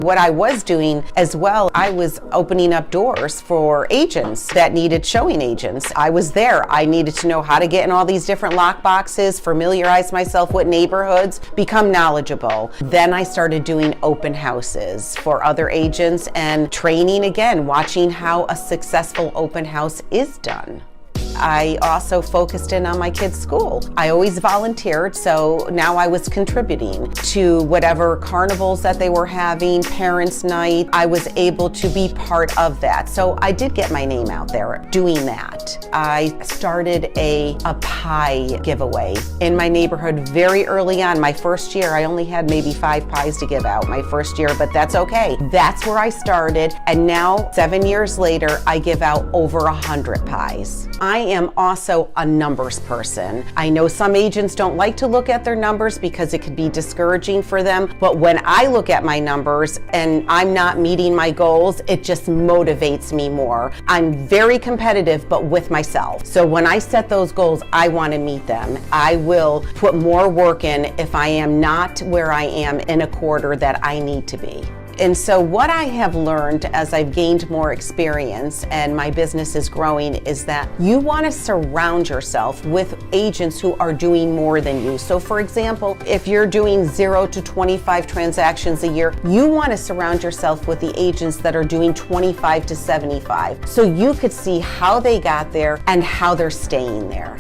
What I was doing as well, I was opening up doors for agents that needed showing agents. I was there. I needed to know how to get in all these different lock boxes, familiarize myself with neighborhoods, become knowledgeable. Then I started doing open houses for other agents and training again, watching how a successful open house is done. I also focused in on my kids' school. I always volunteered, so now I was contributing to whatever carnivals that they were having, parents' night. I was able to be part of that. So I did get my name out there doing that. I started a pie giveaway in my neighborhood very early on. My first year, I only had maybe 5 pies to give out my first year, but that's okay. That's where I started, and now 7 years later, I give out over 100 pies. I am also a numbers person. I know some agents don't like to look at their numbers because it could be discouraging for them, but when I look at my numbers and I'm not meeting my goals, it just motivates me more. I'm very competitive, but with myself. So when I set those goals, I want to meet them. I will put more work in if I am not where I am in a quarter that I need to be. And so what I have learned as I've gained more experience and my business is growing is that you want to surround yourself with agents who are doing more than you. So for example, if you're doing 0 to 25 transactions a year, you want to surround yourself with the agents that are doing 25 to 75. So you could see how they got there and how they're staying there.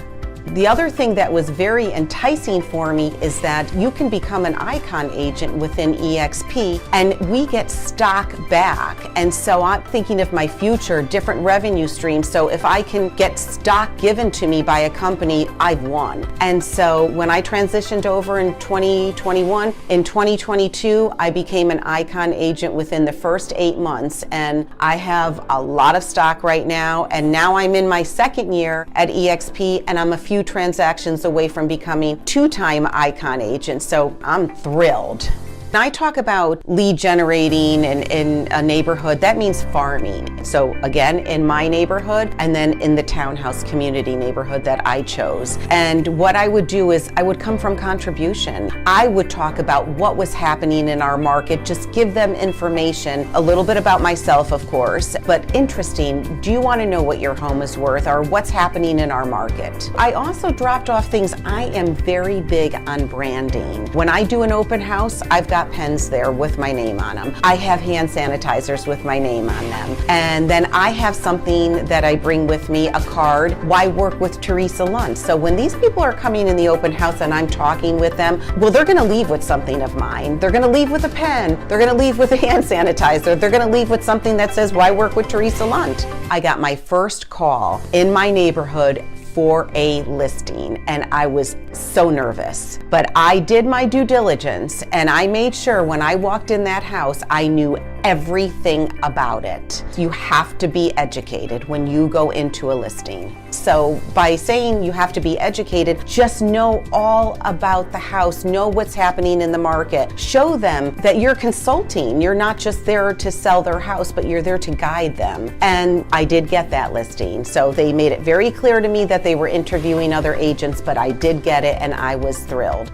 The other thing that was very enticing for me is that you can become an icon agent within eXp and we get stock back. And so I'm thinking of my future, different revenue streams. So if I can get stock given to me by a company, I've won. And so when I transitioned over in 2021, in 2022, I became an icon agent within the first 8 months. And I have a lot of stock right now. And now I'm in my second year at eXp and I'm a few transactions away from becoming 2-time icon agent, so I'm thrilled. When I talk about lead generating in a neighborhood, that means farming. So again, in my neighborhood and then in the townhouse community neighborhood that I chose. And what I would do is I would come from contribution. I would talk about what was happening in our market, just give them information, a little bit about myself, of course, but interesting. Do you want to know what your home is worth or what's happening in our market? I also dropped off things. I am very big on branding. When I do an open house, I've got pens there with my name on them. I have hand sanitizers with my name on them. And then I have something that I bring with me, a card, why work with Theresa Lunt. So when these people are coming in the open house and I'm talking with them, well, they're gonna leave with something of mine. They're gonna leave with a pen. They're gonna leave with a hand sanitizer. They're gonna leave with something that says, why work with Theresa Lunt. I got my first call in my neighborhood for a listing and I was so nervous, but I did my due diligence and I made sure when I walked in that house I knew everything about it. You have to be educated when you go into a listing. So by saying you have to be educated, just know all about the house, know what's happening in the market. Show them that you're consulting. You're not just there to sell their house, but you're there to guide them. And I did get that listing. So they made it very clear to me that they were interviewing other agents, but I did get it and I was thrilled.